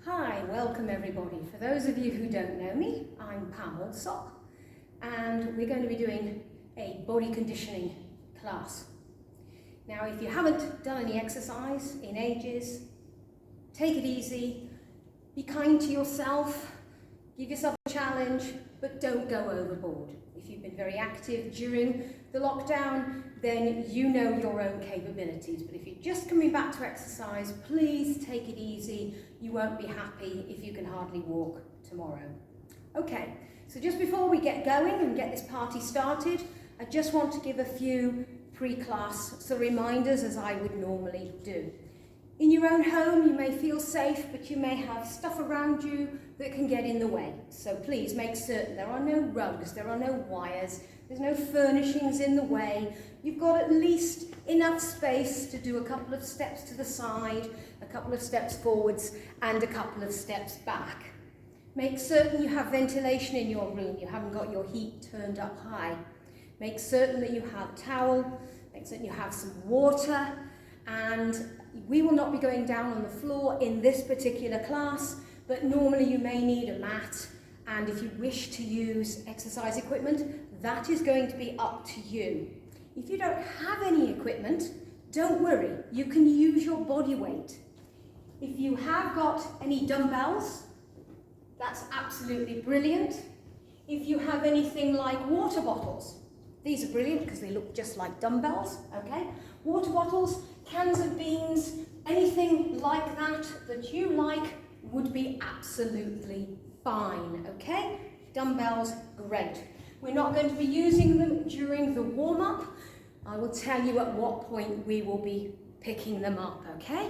Hi, welcome everybody. For those of you who don't know me, I'm Pam Allsop, and we're going to be doing a body conditioning class. Now, if you haven't done any exercise in ages, take it easy, be kind to yourself, give yourself a challenge, but don't go overboard. If you've been very active during the lockdown, then you know your own capabilities. But if you're just coming back to exercise, please take it easy. You won't be happy if you can hardly walk tomorrow. Okay, so just before we get going and get this party started, I just want to give a few pre-class reminders as I would normally do. In your own home, you may feel safe, but you may have stuff around you that can get in the way. So please make certain there are no rugs, there are no wires, there's no furnishings in the way. You've got at least enough space to do a couple of steps to the side, a couple of steps forwards, and a couple of steps back. Make certain you have ventilation in your room, you haven't got your heat turned up high. Make certain that you have a towel, make certain you have some water, and we will not be going down on the floor in this particular class, but normally you may need a mat, and if you wish to use exercise equipment, that is going to be up to you. If you don't have any equipment, don't worry, you can use your body weight. If you have got any dumbbells, that's absolutely brilliant. If you have anything like water bottles, these are brilliant because they look just like dumbbells, okay? Water bottles, cans of beans, anything like that that you like would be absolutely fine, okay? Dumbbells, great. We're not going to be using them during the warm-up. I will tell you at what point we will be picking them up, okay?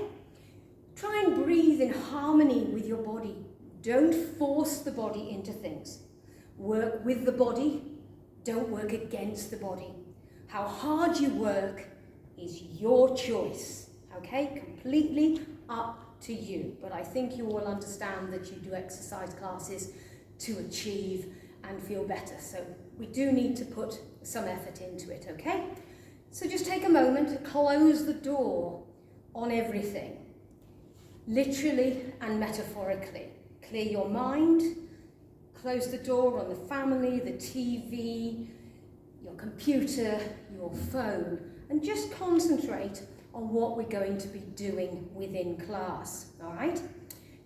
Try and breathe in harmony with your body. Don't force the body into things. Work with the body, don't work against the body. How hard you work is your choice, okay? Completely up to you. But I think you all understand that you do exercise classes to achieve and feel better. So we do need to put some effort into it, okay? So just take a moment to close the door on everything, literally and metaphorically. Clear your mind, close the door on the family, the TV, your computer, your phone, and just concentrate on what we're going to be doing within class, all right?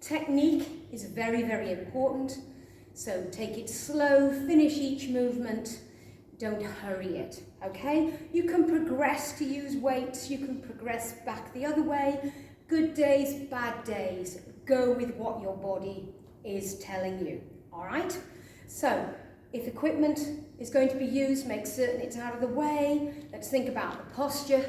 Technique is very, very important, so take it slow, finish each movement, don't hurry it, okay? You can progress to use weights, you can progress back the other way, good days, bad days, go with what your body is telling you, all right? So, if equipment is going to be used, make certain it's out of the way. Let's think about the posture.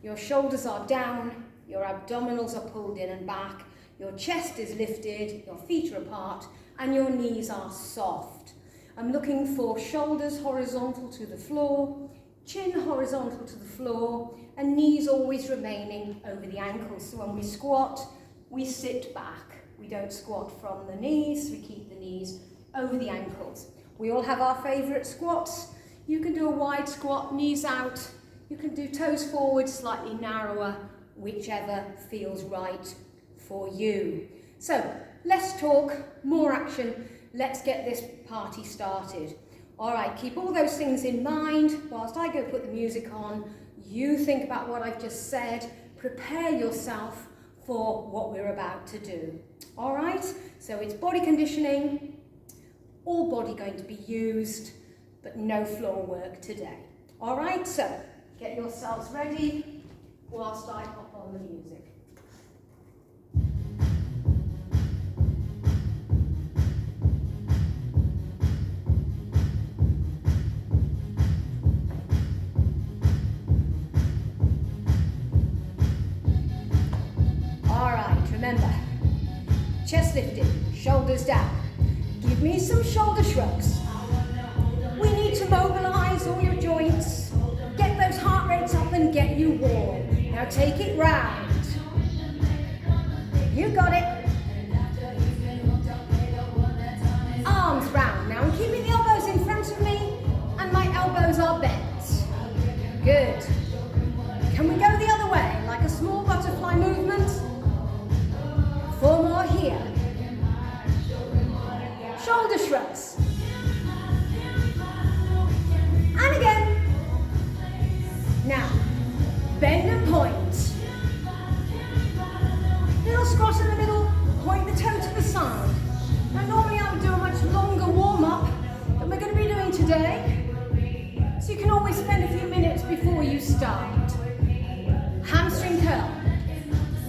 Your shoulders are down, your abdominals are pulled in and back, your chest is lifted, your feet are apart, and your knees are soft. I'm looking for shoulders horizontal to the floor, chin horizontal to the floor, and knees always remaining over the ankles. So when we squat, we sit back. We don't squat from the knees, we keep the knees over the ankles. We all have our favourite squats. You can do a wide squat, knees out. You can do toes forward, slightly narrower, whichever feels right for you. So, less talk, more action. Let's get this party started. All right, keep all those things in mind. Whilst I go put the music on, you think about what I've just said. Prepare yourself for what we're about to do. All right, so it's body conditioning, all body going to be used, but no floor work today. All right, so get yourselves ready whilst I pop on the music. All right, remember, chest lifted, shoulders down. Give me some shoulder shrugs. We need to mobilize all your joints, get those heart rates up and get you warm. Now take it round. You got it. Arms round now, and keeping the elbows in front of me, and my elbows are bent. Good. Can we go the other way, like a small butterfly movement? 4 more here. Shoulder shrugs. And again. Now, bend and point. Little squat in the middle, point the toe to the side. Now normally I would do a much longer warm-up than we're going to be doing today. So you can always spend a few minutes before you start. Hamstring curl.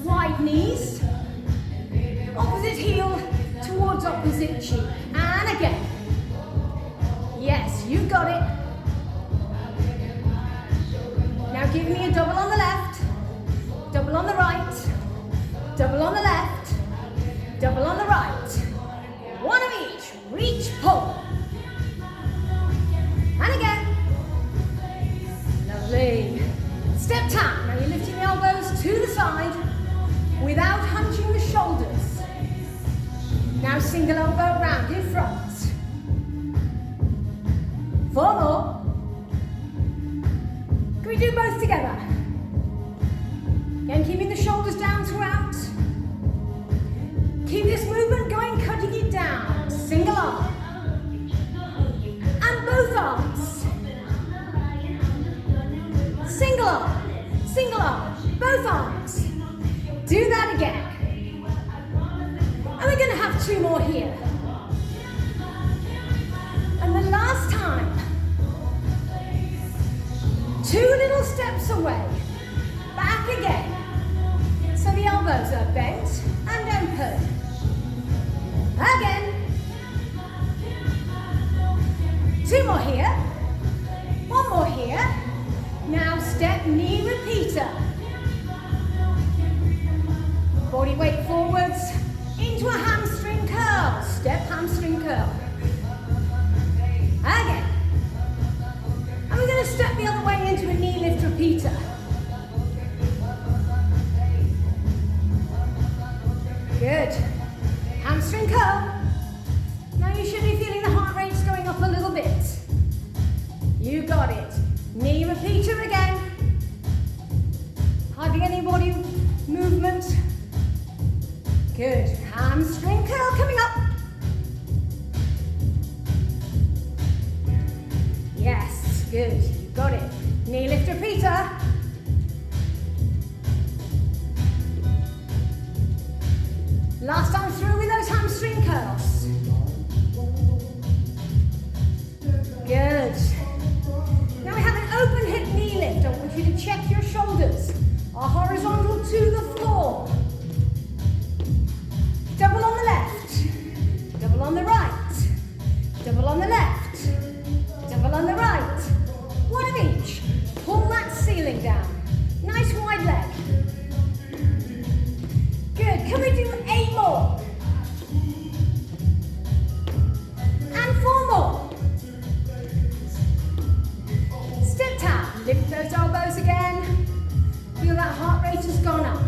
Wide knees. Opposite heel towards opposite cheek. And again. Yes, you got it. Now give me a double on the left, double on the right, double on the left, double on the right. One of each. Reach, pull. And again. Lovely. Step tap. Now you're lifting the elbows to the side without hunching the shoulders. Now single elbow round in front. 4 more. Can we do both together? Again, keeping the shoulders down throughout. Keep this movement going, cutting it down. Single arm. And both arms. Single arm, both arms. Do that again. And we're going to have 2 more here. And the last time. 2 little steps away. Back again. So the elbows are bent and open. Again. 2 more here. 1 more here. Now step knee repeater. Body weight forwards into a hamstring curl. Step hamstring curl. Again. And we're going to step the other way into a knee lift repeater. Good. Hamstring curl. Now you should be feeling the heart rate's going up a little bit. You got it. Knee repeater again. Hardly any body movement. Good. Hamstring curl coming up. Yes, good. You got it. Knee lift repeater. Last time through with those hamstring curls. Good. Now we have an open hip knee lift. I want you to check your shoulders are horizontal to the floor. Double on the left, double on the right, double on the left, double on the right. 1 of each. Pull that ceiling down. Nice wide leg. Good. Can we do 8 more? And 4 more. Step tap. Lift those elbows again. Feel that heart rate has gone up.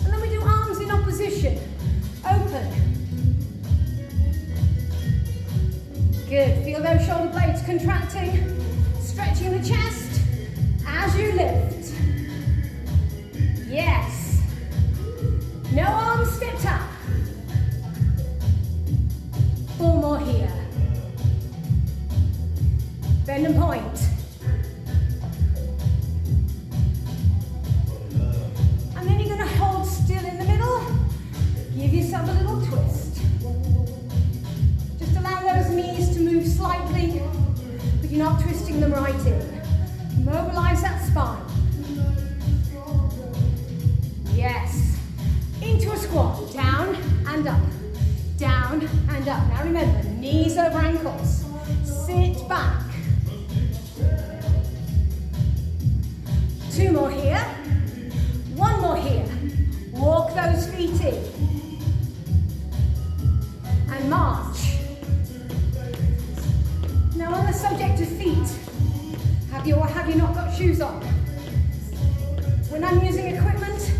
And then we do arms in opposition. Open. Good. Feel those shoulder blades contracting. Stretching the chest as you lift. Yes. No arms, step tap. 4 more here. Bend and point. And then you're going to hold still in the middle. Give yourself a little twist. Just allow those knees to move slightly, but you're not twisting them right in. Mobilize that spine. Yes. Into a squat. Down and up. Down and up. Now remember, knees over ankles. Sit back. 2 more here. 1 more here. Walk those feet in. And march. Now on the subject of feet, have you or have you not got shoes on? When I'm using equipment,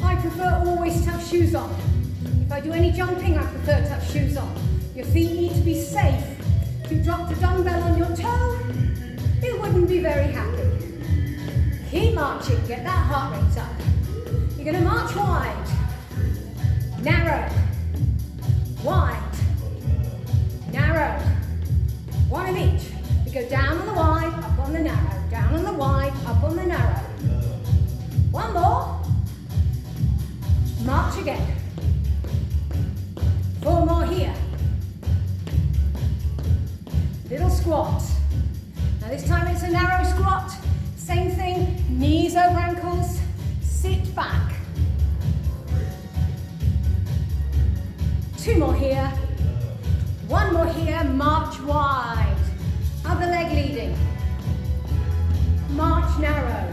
I prefer always to have shoes on. If I do any jumping, I prefer to have shoes on. Your feet need to be safe. If you dropped a dumbbell on your toe, you wouldn't be very happy. Keep marching, get that heart rate up. You're going to march wide, narrow, wide, March again. 4 more here. Little squat. Now this time it's a narrow squat. Same thing, knees over ankles, sit back. 2 more here. 1 more here, march wide. Other leg leading. March narrow.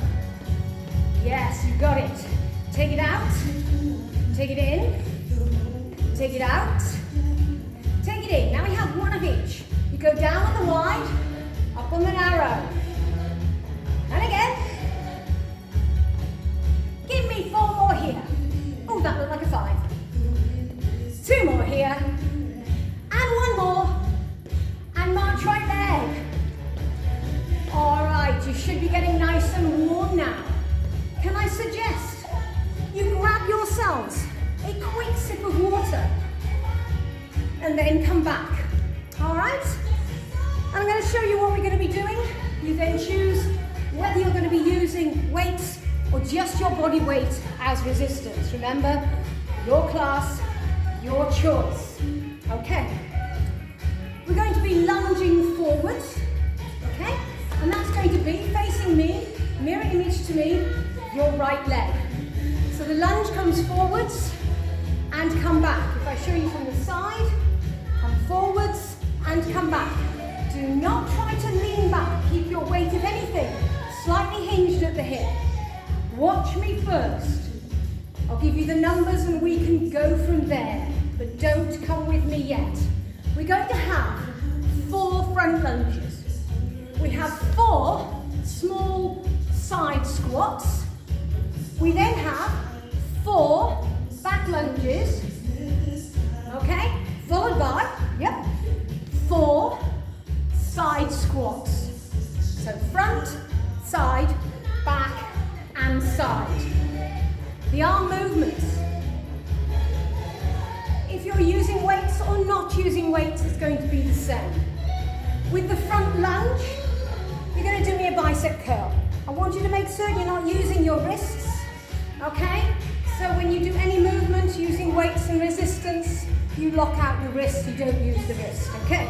Yes, you got it. Take it out. Take it in. Take it out. Take it in. Now we have 1 of each. You go down on the wide, up on the narrow. And again. Give me 4 more here. Oh, that looked like a 5. 2 more here. And 1 more. And march right leg. All right, you should be getting nice and warm now. Can I suggest you grab yourselves a quick sip of water and then come back. All right? I'm going to show you what we're going to be doing. You then choose whether you're going to be using weights or just your body weight as resistance. Remember, your class, your choice. Okay. We're going to be lunging forwards. Okay? And that's going to be facing me, mirror image to me, your right leg. So the lunge comes forwards and come back. If I show you from the side, come forwards and come back. Do not try to lean back. Keep your weight, if anything, slightly hinged at the hip. Watch me first. I'll give you the numbers and we can go from there. But don't come with me yet. We're going to have 4 front lunges. We have 4 small side squats. We then have 4 back lunges. Okay? Followed by, 4 side squats. So front, side, back, and side. The arm movements. If you're using weights or not using weights, it's going to be the same. With the front lunge, you're going to do me a bicep curl. I want you to make certain you're not using your wrists, okay? So when you do any movement using weights and resistance, you lock out your wrists, you don't use the wrist, okay?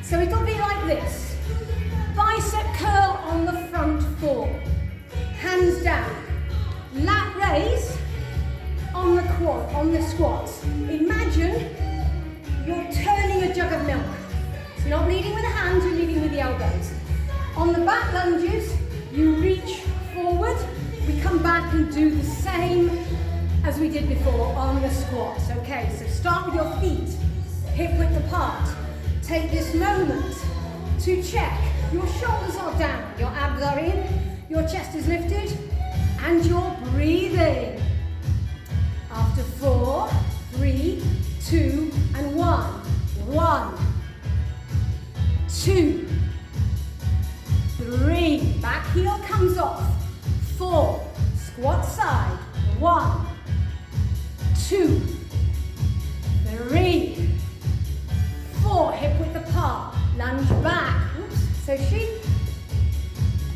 So it'll be like this. Bicep curl on the front 4. Hands down. Lat raise on the quad, on the squats. Imagine you're turning a jug of milk. So not leading with the hands, you're leading with the elbows. On the back lunges, you reach forward. We come back and do the same as we did before on the squats. Okay, so start with your feet hip width apart. Take this moment to check. Your shoulders are down, your abs are in, your chest is lifted, and you're breathing. After 4, 3, 2, and 1. 1, 2, 3. Back heel comes off. 4. Squat side. 1, 2, 3, 4. Hip width apart. Lunge back. Oops, so sheep.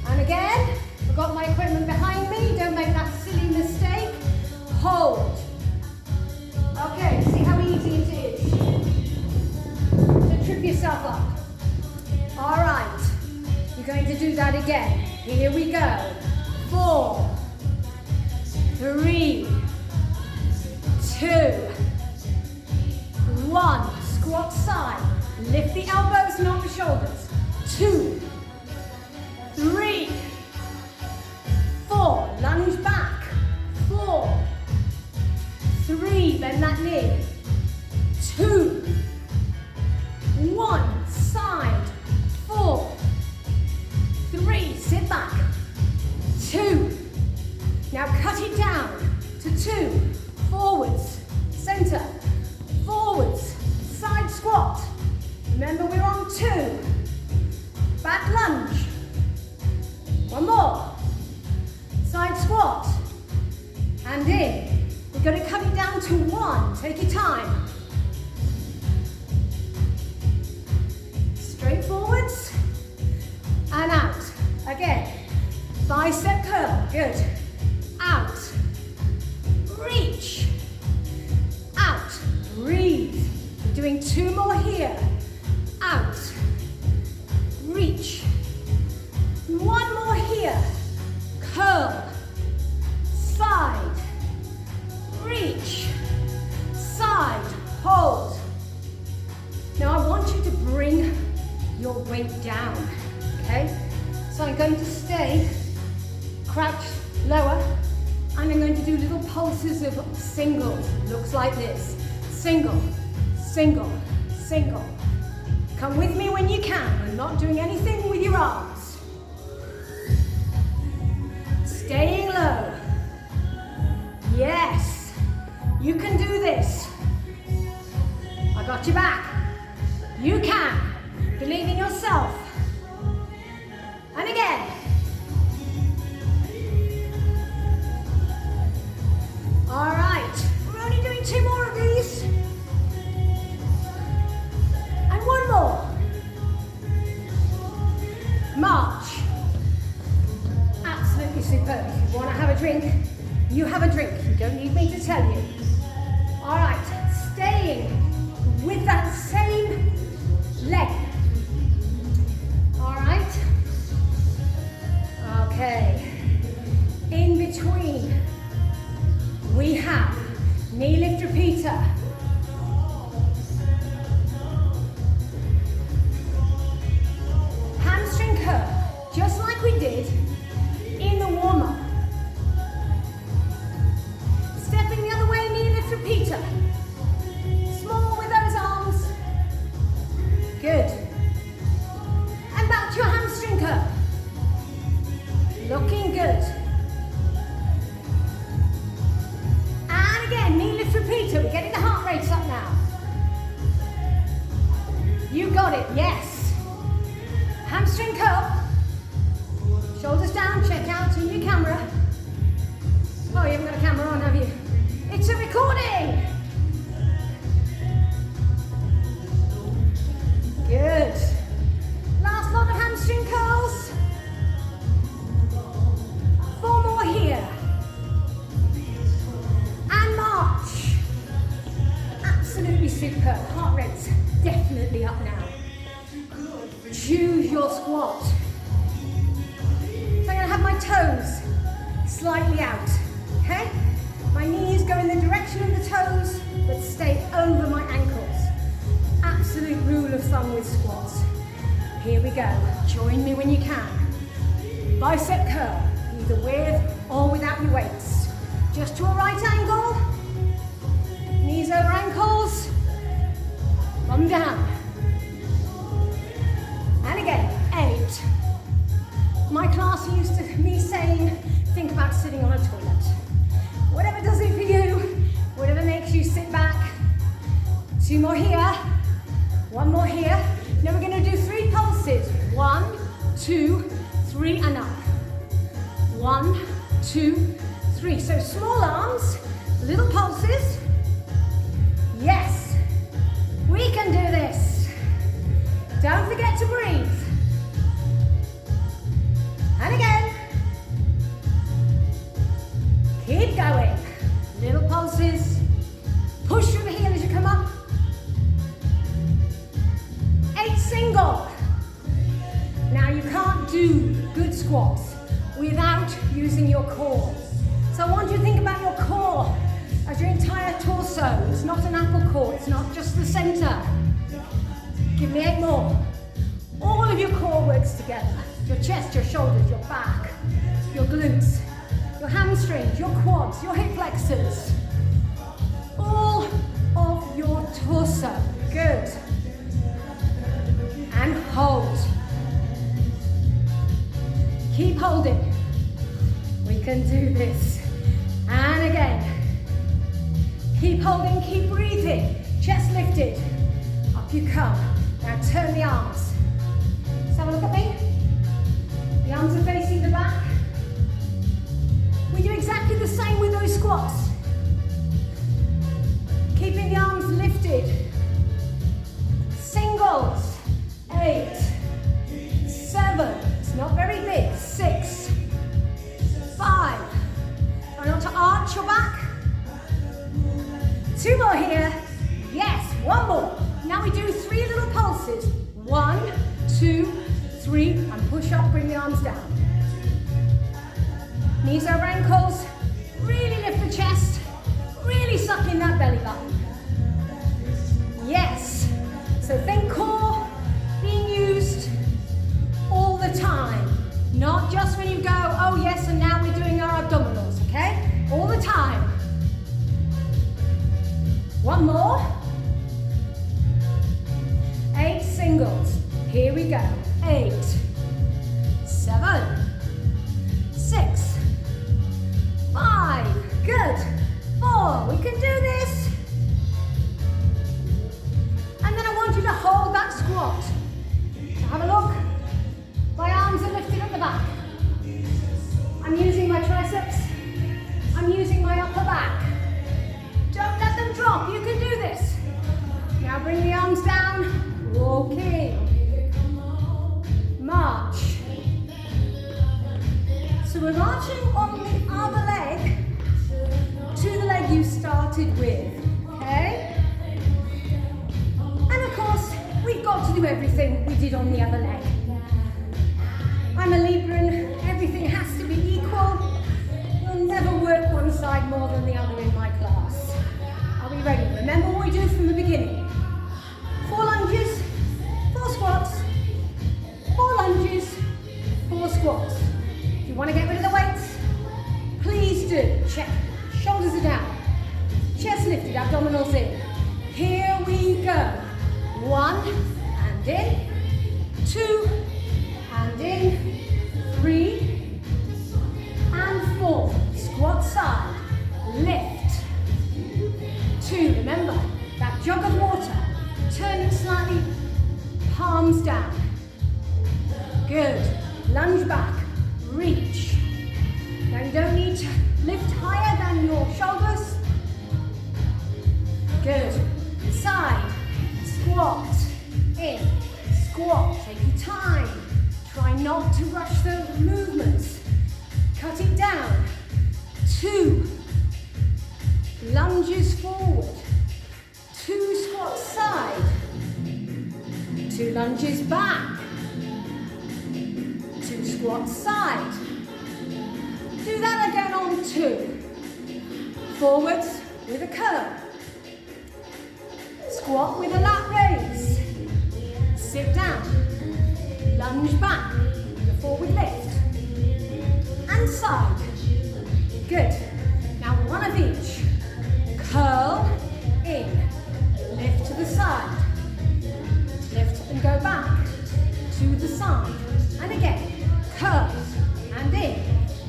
And again, I've got my equipment behind me. Don't make that silly mistake. Hold. Okay, see how easy it is to trip yourself up. All right, you're going to do that again. Here we go. 4, 3, 2, 1. Squat side. Lift the elbows, not the shoulders. 2, 3, 4. Lunge back. 4, 3. Bend that knee. 2, 1. Side. 4, 3. Sit back. 2. Now cut it down to 2. Forwards. Center. Forwards. Side squat. Remember we're on 2. Back lunge. 1 more. Side squat. And in. We're going to cut it down to 1. Take your time. Straight forwards. And out. Again. Bicep curl. Good. Out. Reach. doing 2 more here. Out. Reach. 1 more here. Curl. Side. Reach. Side. Hold. Now I want you to bring your weight down, okay? So I'm going to stay crouched lower, and I'm going to do little pulses of singles. Looks like this. Single, single, single. Come with me when you can. We're not doing anything with your arms. Staying low. Yes, you can do this. I got your back. You can. Believe in yourself. And again. All right, we're only doing 2 more of these. And 1 more. March. Absolutely superb. If you want to have a drink, you have a drink. You don't need me to tell you. All right, staying with that same leg. All right. Okay. In between, we have knee lift repeater. Hamstring curl, just like we did in the warm-up. Stepping the other way, knee lift repeater. Small with those arms. Good. And back to your hamstring curl. Looking good. And again, knee lift repeater. We're getting the heart rate up now. You got it, yes. Hamstring curl. Shoulders down, check out in your camera. Oh, you haven't got a camera on, have you? It's a recording. Good. Last lot of hamstring curls. 4 more here. And march. Absolutely superb. Heart rate's definitely up now. Choose your squat. So I'm going to have my toes slightly out. Okay? My knees go in the direction of the toes, but stay over my ankles. Absolute rule of thumb with squats. Here we go. Join me when you can. Bicep curl, either with or without your weights. Just to a right angle. Knees over ankles. Bum down. And again, 8. My class used to me saying, think about sitting on a toilet. Whatever does it for you, whatever makes you sit back. 2 more here. 1 more here. Now we're going to do 3 pulses. 1, 2, 3, and up. 1, 2, 3. So small arms, little pulses. Yes, we can do this. Don't forget to breathe. And again. Keep going. Little pulses. Push through the heel as you come up. 8 single. Now you can't do good squats without using your core. So I want you to think about your core as your entire torso. It's not an apple core, it's not just the center. Give me 8 more. All of your core works together. Your chest, your shoulders, your back, your glutes, your hamstrings, your quads, your hip flexors. All of your torso. Good. And hold. Keep holding. We can do this. And again. Keep holding, keep breathing. Chest lifted. Up you come. Now turn the arms. Let's have a look at me. The arms are facing the back. We do exactly the same with those squats. Keeping the arms lifted. Singles. 8, 7. It's not very big. 6, 5. Try not to arch your back. 2 more here. Yes, 1 more. Now we do 3 little pulses. 1, 2, 3, and push up, bring the arms down. Knees over ankles, really lift the chest, really suck in that belly button. Yes, so think core being used all the time, not just when you go, oh yes, and now we're doing our abdominals, okay? All the time. One more. 8 singles. Here we go. 8, 7, 6, 5. Good. 4. We can do this. And then I want you to hold that squat. So have a look. My arms are lifted at the back. I'm using my triceps. I'm using my upper back. Don't let them drop. You can do this. Now bring the arms down. Walk in. March. So we're marching on the other leg to the leg you started with. Okay? And of course, we've got to do everything we did on the other leg. I'm a Libran. Everything has to be equal. We'll never work one side more than the other in my class. Are we ready? Remember what we do from the beginning. 4 lunges, 4 squats, 4 lunges, 4 squats. If you want to get rid of the weights, please do. Check. Shoulders are down. Chest lifted, abdominals in. Here we go. 1, and in. 2, and in. 3, and 4. Squat side. Lift. 2. Remember, that jug of water. Turn it slightly, palms down. Good. Lunge back, reach. Now you don't need to lift higher than your shoulders. Good. Side, squat, in, squat. Take your time. Try not to rush those movements. Cut it down. 2. Lunges forward. 2 squats side, 2 lunges back, 2 squats side. Do that again on 2. Forwards with a curl. Squat with a lat raise. Sit down. Lunge back with a forward lift. And side. Good. Now one of each. Curl in. Lift to the side, lift and go back, to the side, and again, curl, and in,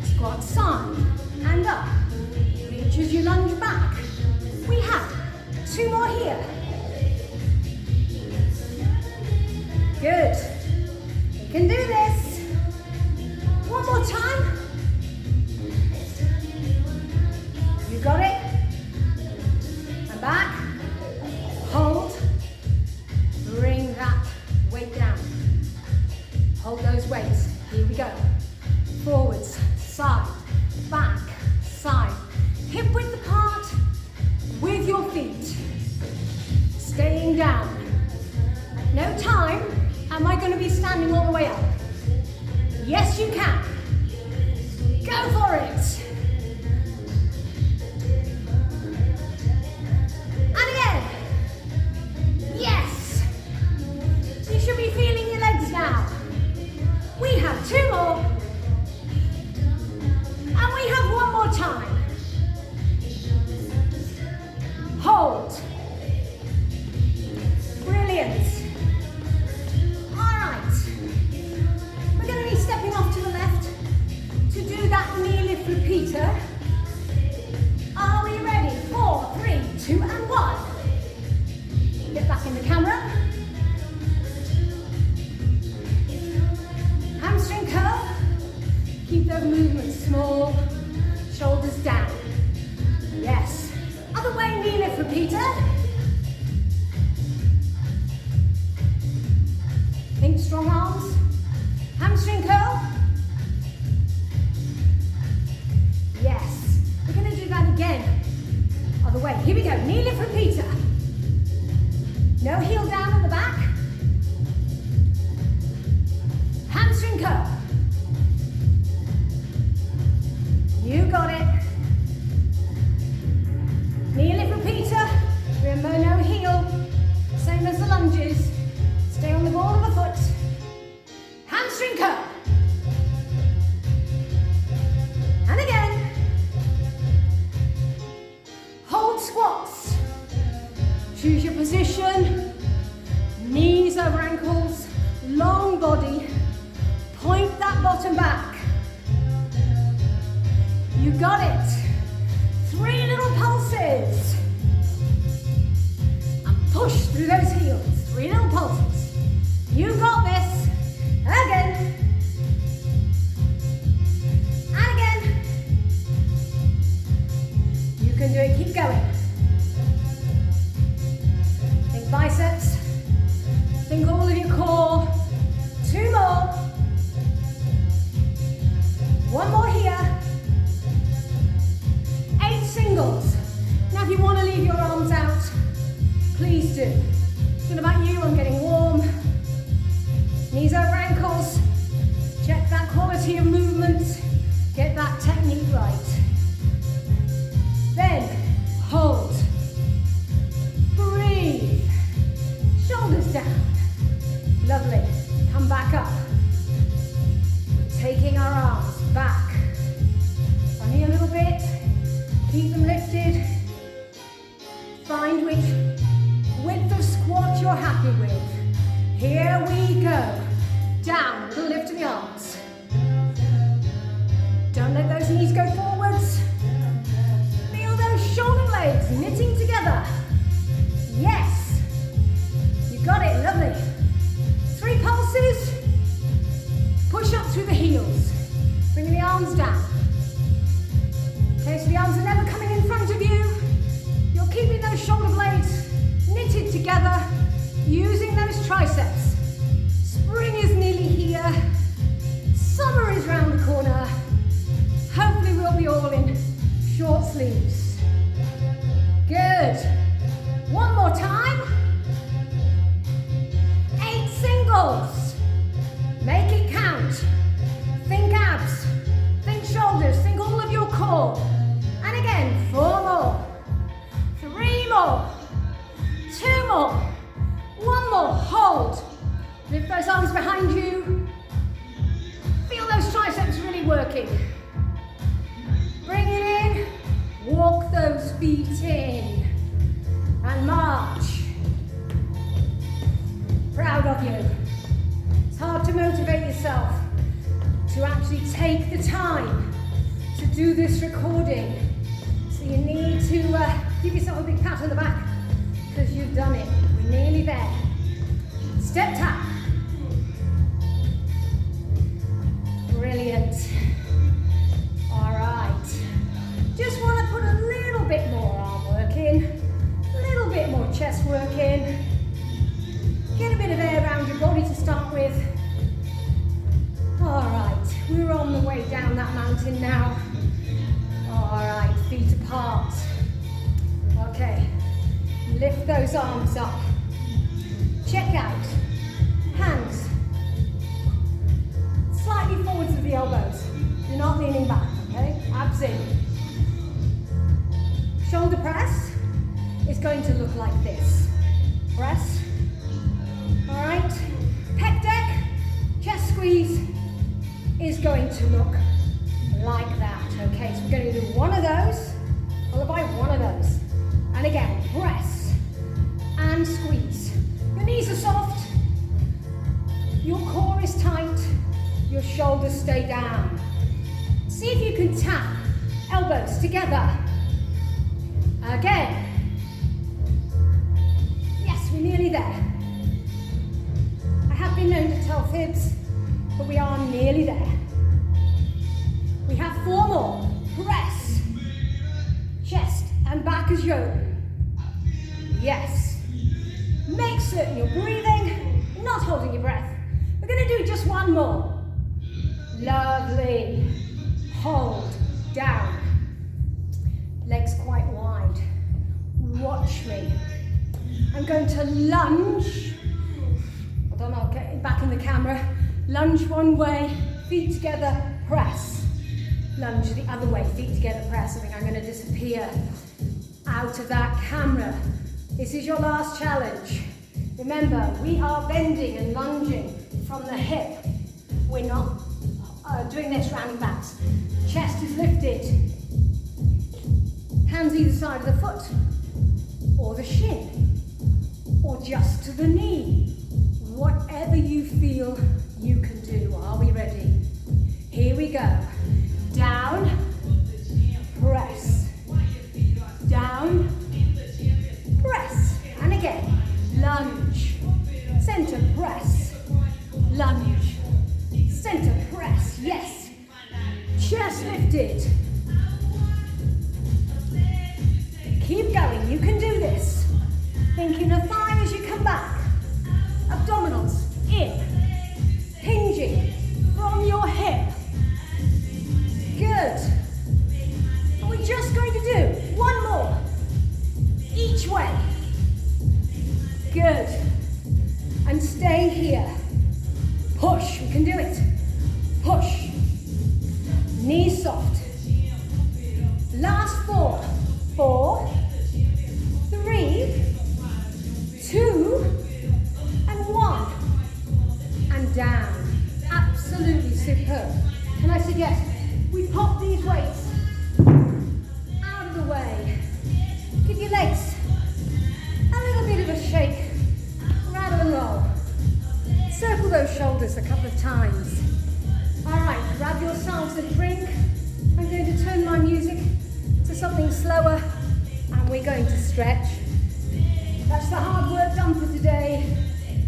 squat side, and up, reach as you lunge back. We have 2 more here. Good, you can do this. One more time. You got it, and back. Hold, bring that weight down. Hold those weights. Here we go. Forwards, side, back, side. Hip width apart with your feet. Staying down. At no time am I going to be standing all the way up. Yes, you can. Go for it. Should be feeling your legs now. We have 2 more. And we have 1 more time. Hold. Brilliant. All right. We're going to be stepping off to the left to do that knee lift repeater. Are we ready? 4, 3, 2, and 1. Get back in the camera. Hamstring curl. Keep those movements small. Shoulders down. Yes. Other way, knee lift repeater. Think strong arms. Hamstring curl. Yes. We're going to do that again. Other way. Here we go. Knee lift repeater. No heel down at the back. Hamstring curl. You got it. Knee lift repeater. Remember, no heel. Same as the lunges. Stay on the ball of the foot. Hamstring curl. And again. Hold squats. Choose your position. Knees over ankles. Long body. Point that bottom back. You got it. 3 little pulses. And push through those heels. 3 little pulses. You got this. Again. And again. You can do it. Keep going. Think biceps. Think all of your core. 2 more. 1 more here. 8 singles. Now if you want to leave your arms out, please do. It's not about you, I'm getting warm. Knees over ankles. Check that quality of movement. Get that technique right. Then, hold. Breathe. Shoulders down. Lovely. Come back up. Taking our arms back. Only a little bit. Keep them lifted. Find which width of squat you're happy with. Here we go. Down, little lift to the arms. Don't let those knees go forwards. Feel those shoulder blades knitting together. Yes. You got it, lovely. 3 pulses. Push up through the heels. Bringing the arms down. Okay, so the arms are never coming in front of you. You're keeping those shoulder blades knitted together, using those triceps. Spring is nearly here. Summer is round the corner. Hopefully we'll be all in short sleeves. Good. 1 more time. 8 singles. Make it count. Think abs. Think shoulders. Think all of your core. And again, 4 more. 3 more. 2 more. 1 more. Hold. Lift those arms behind you. Feel those triceps really working. Bring it in. Walk those feet in. And march. Proud of you. It's hard to motivate yourself to actually take the time to do this recording. So you need to give yourself a big pat on the back because you've done it. We're nearly there. Step tap. Brilliant. All right. Just want to put a little bit more arm work in, a little bit more chest work in. Get a bit of air around your body to start with. All right, we're on the way down that mountain now. All right, feet apart. Okay, lift those arms up. Check out, hands slightly forwards with the elbows. You're not leaning back, okay? Abs in. Shoulder press is going to look like this. Press. All right, pec deck, chest squeeze is going to look like that. Okay, so we're going to do one of those, followed by one of those. And again, press and squeeze. Your knees are soft, your core is tight, your shoulders stay down. See if you can tap elbows together. Again. Yes, we're nearly there. I have been known to tell fibs, but we are nearly there. We have 4 more. Press. Chest and back as yoke. Yes. Make certain you're breathing, not holding your breath. We're going to do just 1 more. Lovely. Hold. Down. Legs quite wide. Watch me. I'm going to lunge. Hold on, I'll get it back in the camera. Lunge one way, feet together, press. Lunge the other way, feet together, press. I think I'm going to disappear out of that camera. This is your last challenge. Remember, we are bending and lunging from the hip. We're not doing this rounding backs. Chest is lifted. Hands either side of the foot, or the shin, or just to the knee. Whatever you feel you can do. Are we ready? Here we go. Down, press. Down, press. And again, lunge. Center press. Lunge. Center press. Yes. Chest lifted. Keep going. You can do this. Thinking of thigh as you come back. Abdominals in. Hinging from your hip. Good. And we're just going to do one more. Each way. Good. And stay here. Push. We can do it. Push. Knees soft. Last 4. 4, 3, 2, and 1. And down. Absolutely superb. Can I suggest we pop these weights out of the way. Give your legs a little bit of a shake. Rattle and roll. Circle those shoulders a couple of times. Alright, grab yourselves a drink. I'm going to turn my music to something slower and we're going to stretch. That's the hard work done for today.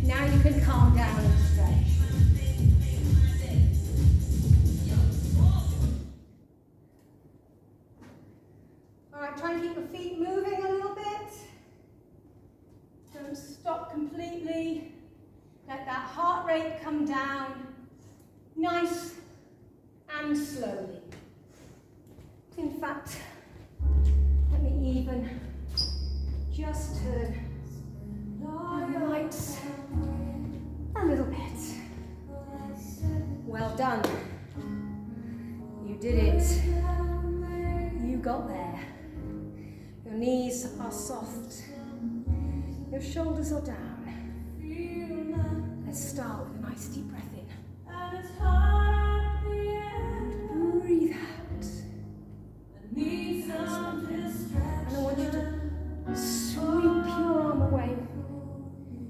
Now you can calm down and stretch. Alright, try and keep your feet moving a little bit. Don't stop completely. Let that heart rate come down. Nice and slowly. In fact, let me even just turn the lights a little bit. Well done. You did it. You got there. Your knees are soft. Your shoulders are down. Let's start with a nice deep breath in. And breathe out. And I want you to sweep your arm away.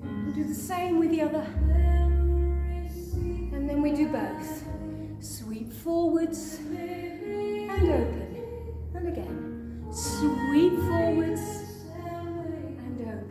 And do the same with the other. And then we do both. Sweep forwards